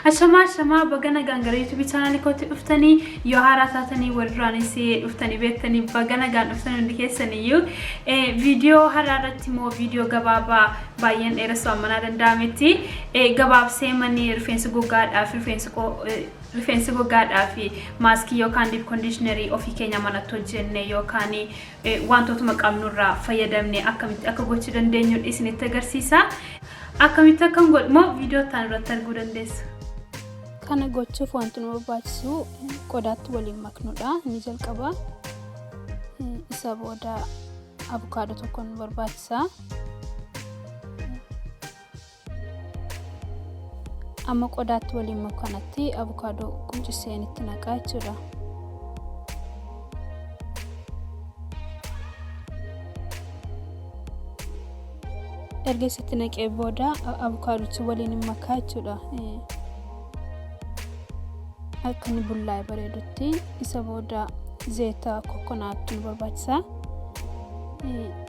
Ashama bagana gangara YouTube channel kooti dhuftanii yoo haaraa taatanii warraanis dhuftanii beektanii bagana gaan dhuftanii hundi keessaniyyuu viidiyoo haraarratti moo viidiyoo gabaabaa baay'een dheeressuu ammanaa danda'ametti gabaabsee manni rifeensa gogaadhaaf rifeensa gogaadhaaf maaskii yookaan deep conditionery ofii keenya manatti hojjenne yookaan wantootuma qabnurraa fayyadamne akkamitti akka gochuu dandeenyu isinitti agarsiisa. Akkamitti akka godhmoo viidiyoo tan irratti arguu dandeessu. Kana gochuuf wanti nu barbaachisu qodaatti waliin maknuudha. Inni jalqaba isa booda abukaadoo tokko nu barbaachisa. Amma qodaatti waliin makanatti abukaadoo qunciseen itti naqaa jechuudha. Erga isitti naqee booda abukaadootti waliin makaa jechuudha. Akkani bullaa'ee bareedutti isa booda zayita kokonaatti nu barbaachisa.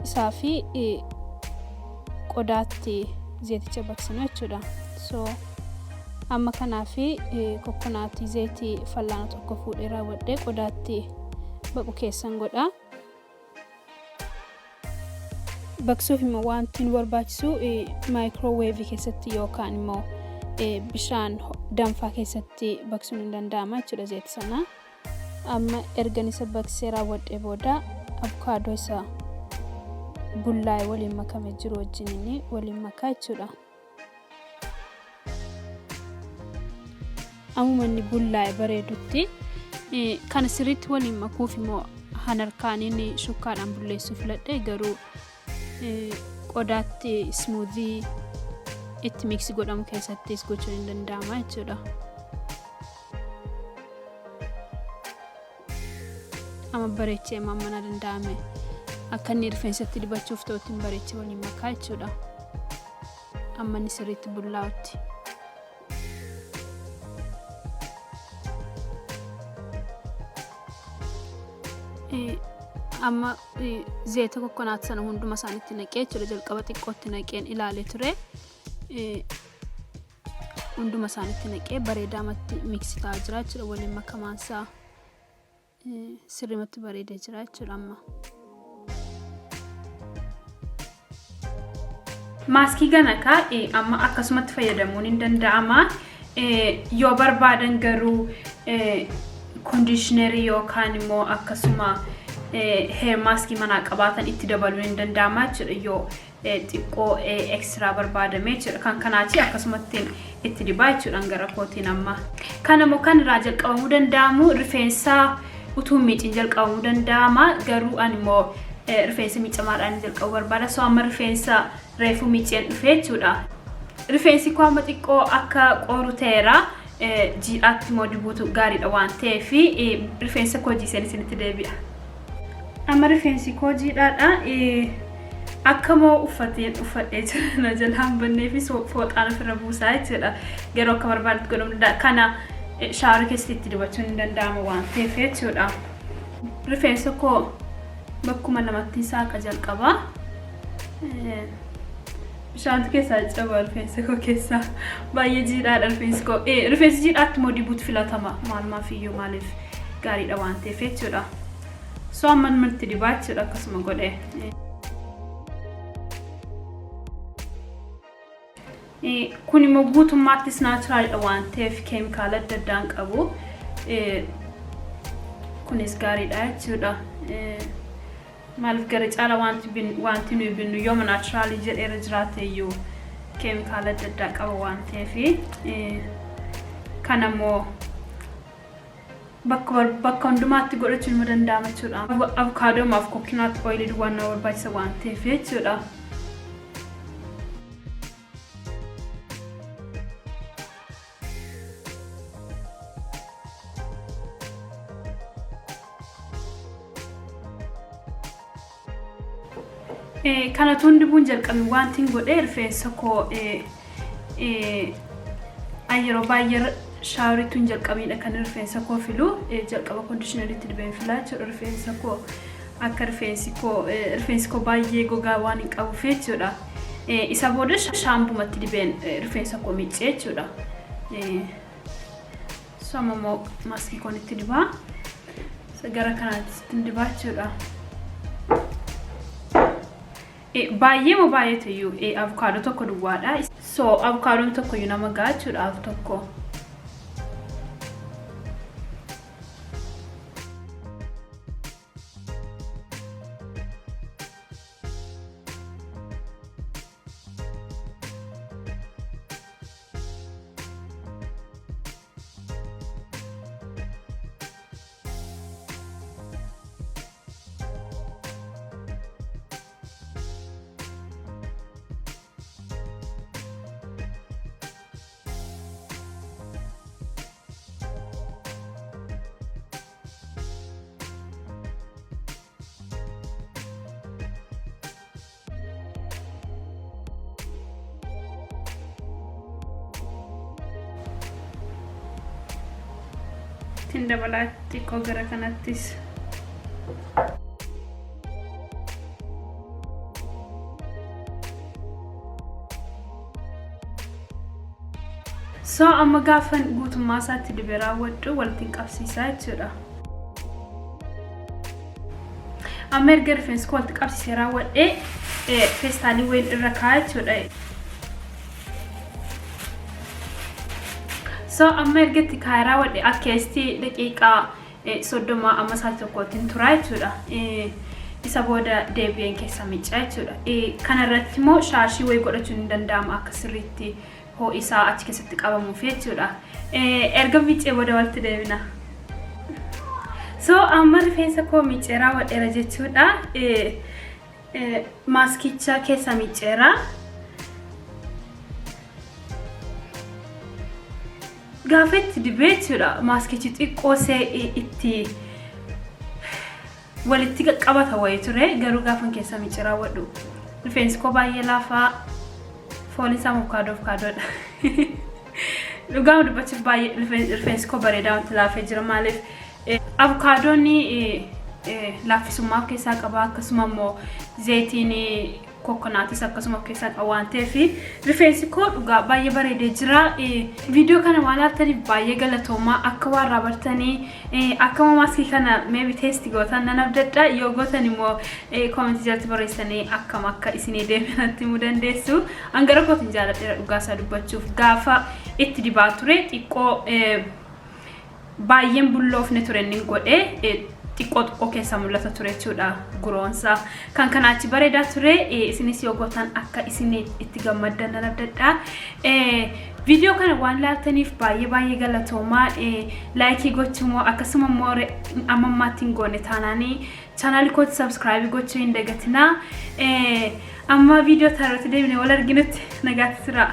Isaa fi qodaatti zayiticha baqsinu jechuudha. So amma kanaa fi kokonaatti zayiti fallaana tokko fuudhee raawwadhee qodaatti baqu keessan godha. Baqsuuf immoo wanti nu barbaachisu microwave keessatti yookaan immoo bishaan danfaa keessatti baqsuun hin danda'ama jechuudha zayita sana. Amma ergan isa baqsee raawwadhee booda abukaadoo isa bullaa'ee waliin makame jiru wajjin waliin makaa jechuudha. Amma inni bullaa'ee bareedutti kan sirriitti waliin makuuf immoo harkaaniin shukkaadhaan bulleessuuf filadhe garuu qodaatti smoothie itti mix godhamu keessattis gochuun hin danda'ama jechuudha. Amma bareechee mana danda'ame akka inni rifeensatti dibachuuf ta'utti bareechee waliin makaa jechuudha. Amma inni sirriitti bullaa'utti. Amma zayita kokonaatti sana hunduma isaaniitti naqee jechuudha. Jalqaba xiqqootti naqeen ilaalee ture. Hunduma isaaniitti naqee bareedaamatti miksitaa jira jechuudha. Waliin makamaansaa sirrimatti bareedee jira jechuudha. Amma maaskii ganakaa amma akkasumatti fayyadamuun hin danda'ama. Yoo barbaadan garuu conditionery yookaan immoo akkasuma hair mask manaa qabaatan itti dabaluun hin danda'ama jechuudha. Yoo xiqqoo extra barbaadame jechuudha. Kan kanaati akkasumatti itti dibaa jechuudha gara kootiin. Amma kana immoo kan irraa jalqabamuu danda'amu rifeensa utuu miiciin jalqabamuu danda'ama. Garuu ani immoo rifeensa miicamaadhaan jalqabu barbaada. So amma rifeensa reefu miiceen dhufee jechuudha. Rifeensi koo amma xiqqoo akka qoru ta'eera. Jiidhaatti immoo dibuutu gaariidha waan ta'eef rifeensa koo jiiseen isinitti deebi'a. Amma rifeensi koo jiidhaadha. Akka moo uffadhee jira na jalaan bannee fi fooxaan ofirra buusaa jechuudha. Garuu akka barbaadutti godhamuu danda'a. Kana shaaworii keessatti itti dibachuun hin danda'amu waan ta'eef jechuudha. Rifeensa koo bakkuma lamatti saaqa jalqaba. Bishaantu keessaa cabaa rifeensa koo keessaa baay'ee jiidhaadha rifeensi koo. Rifeensi jiidhaatti immoo dibuutu filatama. Maalumaaf iyyuu maaliif gaariidha waan ta'eef jechuudha. So amma nuti dibaa jechuudha akkasuma godhee. Kun immoo guutummaattis naachuraalidha waan ta'eef keemikaala adda addaa hin qabu. Kunis gaariidha jechuudha. Maaliif gara caala wanti nuyi binnu yooma naachuraalii jedheera jiraate iyyuu keemikaala adda addaa qaba waan ta'eef kana immoo bakka hundumaatti godhachuun immoo danda'ama jechuudha. Abukaadoo maaf kookinaat ooyilii waan nama barbaachisa waan ta'eef jechuudha. Kana tundibuun jalqabe wanti godhee rifeensa koo yeroo baay'ee shaaworiituun jalqabeedha kan rifeensa koo filu jalqaba conditioneritti dibeen filaa jechuudha. Rifeensa koo akka rifeensi koo baay'ee gogaa waan hin qabuuf jechuudha. Isa booda shaambumatti dibeen rifeensa koo miicee jechuudha. Sama mo maski kon itti dibaa. Gara kanaatti itti dibachuudha. Baay'ee mo baay'eetu iyyuu avocado tokko duwwaadha. So avocadoon tokko iyyuu nama gaachuudha av tokko. Tinda balatti ko gara kanattis. So amma gaafan guutummaa isaatti dibee raawwadhu walitti qabsiisaa jechuudha. Amma erga rifeensa walitti qabsiisee raawwadhee feestaalii wayii irra kaa'aa jechuudha. So amma ergetti karaa wadde akkesti daqiiqaa 30 amma saati tokkotiin turaa jechuudha. Isa booda deebi'een keessa miicaa jechuudha. Kana irratti immoo shaashii wayii godhachuun hin danda'amu akka sirriitti ho'isaa achi keessatti qabamuuf jechuudha. Erga miicee booda walitti deebina. So amma rifeensa koo miiceeraa wadheera jechuudha. Maaskicha keessa miiceeraa. Gaafetti dibeechuudha maaskichi xiqqoosee itti walitti qabata wayii ture garuu gaafan keessa miicee raawwadhu rifeensi koo baay'ee laafaa foon isaa avokaadoodha. Dhugaama dubbachuuf baay'ee rifeensi koo bareedaa wanti laafee jira maaliif avokaadoonni laaffisummaa of keessaa qaba akkasuma immoo zayitiin kokonaatis akkasuma of keessaa qaba waan ta'eef rifeensi koo dhugaa baay'ee bareedee jira. Viidiyoo kana waan laaltaniif baay'ee galatoomaa akka waan raawwattanii akka maaskii kana maybe test gootan nan abdadha yoo gootan immoo comment jalatti barreessanii akka isinii deebi'anatti himuu dandeessu. Angara kootiin jaalladheera dhugaa isaa dubbachuuf gaafa itti dibaa ture xiqqoo baay'een bulloofne ture inni godhee xiqqoo keessa mul'ata ture jechuudha guroonsa kan kanaachi bareedaa ture. Isinis yoo gootan akka isin itti gammaddan nan abdadha. Viidiyoo kana waan laaltaniif baay'ee galatoomaa. Laayikii gochuumoo akkasuma immoo ammammaatti hin goone taanaanii chaanaalii kootti subscribe gochuu hin dagatinaa. Amma viidiyoo irratti deebinee wal arginutti nagaatti turaa.